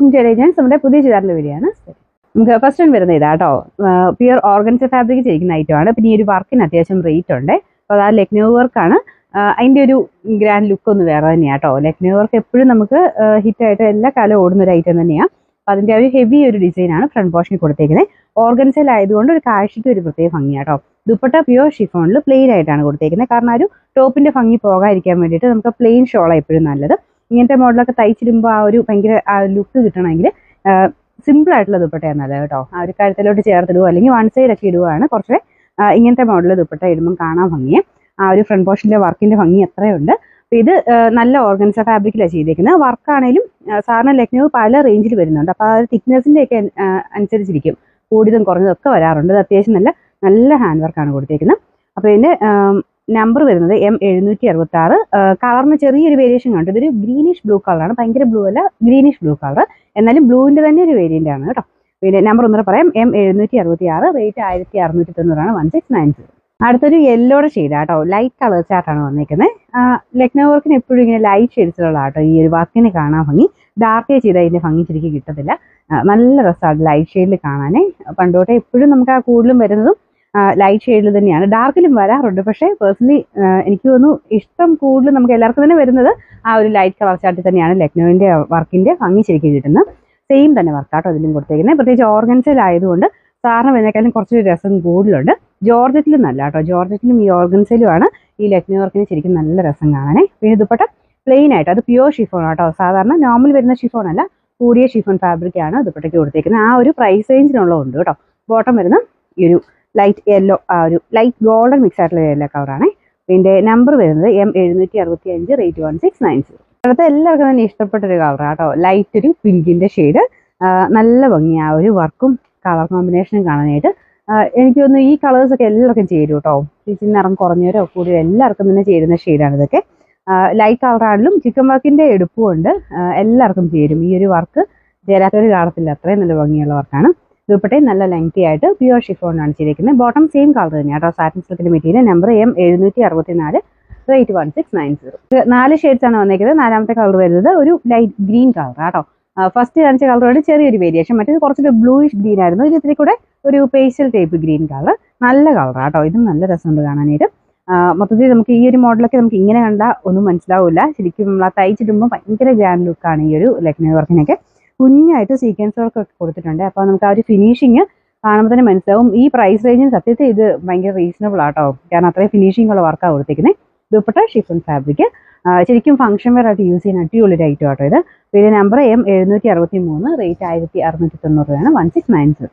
Intelligence നമ്മുടെ പുതിയ ചുരിദാറിന്റെ വീഡിയോയാണ്. നമുക്ക് ഫസ്റ്റ് വൺ വരുന്നത് ഇതാട്ടോ, പ്യുർ ഓർഗൻസ ഫാബ്രിക് ചെയ്യിക്കുന്ന ഐറ്റമാണ്. പിന്നെ ഈ ഒരു വർക്കിന് അത്യാവശ്യം റേറ്റ് ഉണ്ട്. അപ്പോൾ അത് ലെക്നോ വർക്കാണ്. അതിൻ്റെ ഒരു ഗ്രാൻഡ് ലുക്ക് ഒന്ന് വേറെ തന്നെയാണ് കേട്ടോ. ലെക്നോ വർക്ക് എപ്പോഴും നമുക്ക് ഹിറ്റായിട്ട് എല്ലാ കാലം ഓടുന്ന ഒരു ഐറ്റം തന്നെയാണ്. അപ്പോൾ അതിൻ്റെ ഒരു ഹെവി ഒരു ഡിസൈനാണ് ഫ്രണ്ട് പോർഷനിൽ കൊടുത്തേക്കുന്നത്. ഓർഗൻസയിലായതുകൊണ്ട് ഒരു കാഴ്ചയ്ക്ക് ഒരു പ്രത്യേക ഭംഗിയാട്ടോ. ദുപ്പട്ട പ്യുർ ഷിഫോണിൽ പ്ലെയിൻ ആയിട്ടാണ് കൊടുത്തേക്കുന്നത്. കാരണം ഒരു ടോപ്പിന്റെ ഭംഗി പോകാതിരിക്കാൻ വേണ്ടിയിട്ട് നമുക്ക് പ്ലെയിൻ ഷോളാണ് എപ്പോഴും നല്ലത്. ഇങ്ങനത്തെ മോഡലൊക്കെ തയ്ച്ചിടുമ്പോൾ ആ ഒരു ഭയങ്കര ലുക്ക് കിട്ടണമെങ്കിൽ സിമ്പിൾ ആയിട്ടുള്ള ദുപ്പട്ടയാണ് നല്ലത് കേട്ടോ. ആ ഒരു കഴുത്തിലോട്ട് ചേർത്തിടുവോ അല്ലെങ്കിൽ വൺ സൈഡ് ഒക്കെ ഇടുവാണ് കുറച്ച് ഇങ്ങനത്തെ മോഡൽ ദുപ്പട്ട ഇടുമ്പോൾ കാണാൻ ഭംഗിയെ. ആ ഒരു ഫ്രണ്ട് പോർഷനിലെ വർക്കിന്റെ ഭംഗി അത്രയുണ്ട്. അപ്പോൾ ഇത് നല്ല ഓർഗൻസ ഫാബ്രിക്കിലാണ് ചെയ്തേക്കുന്നത്. വർക്കാണേലും സാറിന് ലെക്നോ പല റേഞ്ചിൽ വരുന്നുണ്ട്. അപ്പോൾ ആ ഒരു തിക്നെസിന്റെ ഒക്കെ അനുസരിച്ചിരിക്കും, കൂടിയതും കുറഞ്ഞതും ഒക്കെ വരാറുണ്ട്. അത് അത്യാവശ്യം നല്ല ഹാൻഡ് വർക്കാണ് കൊടുത്തേക്കുന്നത്. അപ്പോൾ ഇതിന്റെ നമ്പർ വരുന്നത് M766. കളറിന് ചെറിയൊരു വേരിയേഷൻ കണ്ടു. ഇതൊരു ഗ്രീനിഷ് ബ്ലൂ കളറാണ്, ഭയങ്കര ബ്ലൂ അല്ല, ഗ്രീനിഷ് ബ്ലൂ കളർ. എന്നാലും ബ്ലൂവിന്റെ തന്നെ ഒരു വേരിയന്റ് ആണ് കേട്ടോ. പിന്നെ നമ്പർ ഒന്നുകൂടെ പറയാം, M766, റേറ്റ് 1690 1690. അടുത്തൊരു യെല്ലോയുടെ ഷെയ്ഡാട്ടോ, ലൈറ്റ് കളർ ചാർട്ടാണ് വന്നേക്കുന്നത്. ലെക്നോ വർക്കിന് എപ്പോഴും ഇങ്ങനെ ലൈറ്റ് ഷെയ്ഡ്സിലുള്ള ആട്ടോ ഈ ഒരു വർക്കിന് കാണാൻ ഭംഗി. ഡാർക്ക് ചെയ്താൽ ഇതിന്റെ ഭംഗി ശരിക്കും കിട്ടത്തില്ല. നല്ല രസമാണ് ലൈറ്റ് ഷെയ്ഡിൽ കാണാനേ. പണ്ടോട്ടെ എപ്പോഴും നമുക്ക് ആ കൂടുതലും വരുന്നതും ലൈറ്റ് ഷെയ്ഡിൽ തന്നെയാണ്. ഡാർക്കിലും വരാറുണ്ട്, പക്ഷേ പേഴ്സണലി എനിക്ക് തോന്നുന്നു ഇഷ്ടം കൂടുതൽ നമുക്ക് എല്ലാവർക്കും തന്നെ വരുന്നത് ആ ഒരു ലൈറ്റ് കളർ ചാർട്ടിൽ തന്നെയാണ് ലെക്നോവിന്റെ വർക്കിന്റെ ഭംഗി ശരിക്കും കിട്ടുന്നത്. സെയിം തന്നെ വർക്കാട്ടോ ഇതിലും കൊടുത്തേക്കുന്നത്. പ്രത്യേകിച്ച് ഓർഗൻസയിലായതുകൊണ്ട് സാറിന് വരുന്നേക്കാളും കുറച്ചൊരു രസം കൂടുതലുണ്ട്. ജോർജറ്റിലും നല്ല കേട്ടോ, ജോർജറ്റിലും ഈ ഓർഗൻസയിലുമാണ് ഈ ലെക്നോ വർക്കിന് ശരിക്കും നല്ല രസം കാണാനേ. പിന്നെ ദുപ്പട്ട പ്ലെയിൻ ആയിട്ട്, അത് പ്യുവർ ഷിഫോൺ ആട്ടോ. സാധാരണ നോർമൽ വരുന്ന ഷിഫോൺ അല്ല, കൂടിയ ഷിഫോൺ ഫാബ്രിക് ആണ് ദുപ്പട്ടയ്ക്ക് കൊടുത്തേക്കുന്നത്. ആ ഒരു പ്രൈസ് റേഞ്ചിനുള്ളതുണ്ട് കേട്ടോ. ബോട്ടം വരുന്ന ഈ ഒരു ലൈറ്റ് യെല്ലോ, ആ ഒരു ലൈറ്റ് ഗോൾഡൻ മിക്സ് ആയിട്ടുള്ള യെല്ലോ കളറാണ്. പിന്നെ നമ്പർ വരുന്നത് M765, റേറ്റ് 1690. അടുത്ത എല്ലാവർക്കും തന്നെ ഇഷ്ടപ്പെട്ടൊരു കളറാണ് കേട്ടോ, ലൈറ്റ് ഒരു പിങ്കിന്റെ ഷെയ്ഡ്. നല്ല ഭംഗി ആ ഒരു വർക്കും കളർ കോമ്പിനേഷനും കാണാനായിട്ട്. എനിക്ക് തോന്നുന്നു ഈ കളേഴ്സൊക്കെ എല്ലാവർക്കും ചേരും കേട്ടോ. ഇച്ചിരി നിറം കുറഞ്ഞവരോ കൂടിയോ എല്ലാവർക്കും തന്നെ ചേരുന്ന ഷെയ്ഡാണ് ഇതൊക്കെ. ലൈറ്റ് കളറാണെങ്കിലും ചിക്കൻ വർക്കിന്റെ എടുപ്പുമുണ്ട്, എല്ലാവർക്കും ചേരും. ഈ ഒരു വർക്ക് ചേരാത്തൊരു കാണത്തില്ല, അത്രയും നല്ല ഭംഗിയുള്ള വർക്കാണ്. ദുപ്പട്ടയും നല്ല ലെങ്തി ആയിട്ട് പ്യുവർ ഷിഫോണിലാണ് ചെയ്തിരിക്കുന്നത്. ബോട്ടം സെയിം കളർ തന്നെയാണ് കേട്ടോ, സാറ്റിൻ സിൽക്കിന്റെ material. Number M764, rate 1690. 4 shades ആണ് വന്നേക്കുന്നത്. നാലാമത്തെ കളർ വരുന്നത് ഒരു ലൈറ്റ് ഗ്രീൻ കളർ കേട്ടോ. ഫസ്റ്റ് കാണിച്ച കളറോട് ചെറിയൊരു വേരിയേഷൻ, മറ്റേത് കുറച്ചൊരു ബ്ലൂയിഷ് ഗ്രീൻ ആയിരുന്നു. ഇത് ഇത്തിരി കൂടെ ഒരു പേസ്റ്റൽ ടൈപ്പ് ഗ്രീൻ കളർ. നല്ല കളർ കേട്ടോ, ഇതും നല്ല രസമുണ്ട് കാണാനായിട്ട്. മൊത്തത്തിൽ നമുക്ക് ഈ ഒരു മോഡലൊക്കെ നമുക്ക് ഇങ്ങനെ കണ്ടാൽ ഒന്നും മനസ്സിലാവില്ല. ശരിക്കും നമ്മൾ ആ തയ്ച്ചിടുമ്പോൾ ഭയങ്കര ഗ്രാൻഡ് ലുക്കാണ് ഈ ഒരു ലെക്നോ വർക്കിനൊക്കെ. കുഞ്ഞായിട്ട് സീക്വൻസ് വർക്ക് ഒക്കെ കൊടുത്തിട്ടുണ്ട്. അപ്പോൾ നമുക്ക് ആ ഒരു ഫിനിഷിങ് കാണുമ്പോൾ തന്നെ മനസ്സിലാവും. ഈ പ്രൈസ് റേഞ്ചിന് സത്യത്തിൽ ഇത് ഭയങ്കര റീസണബിൾ ആട്ടോ, കാരണം അത്രയും ഫിനിഷിംഗ് ഉള്ള വർക്കാണ് കൊടുത്തിരിക്കുന്നത്. ദുപ്പട്ട ഷിഫോൺ ഫാബ്രിക്, ശരിക്കും ഫംഗ്ഷൻ വെയർ ആയിട്ട് യൂസ് ചെയ്യുന്ന അടിപൊളി ഐറ്റം ആട്ടോ ഇത്. പിന്നെ നമ്പർ M763, റേറ്റ് 1690 1690.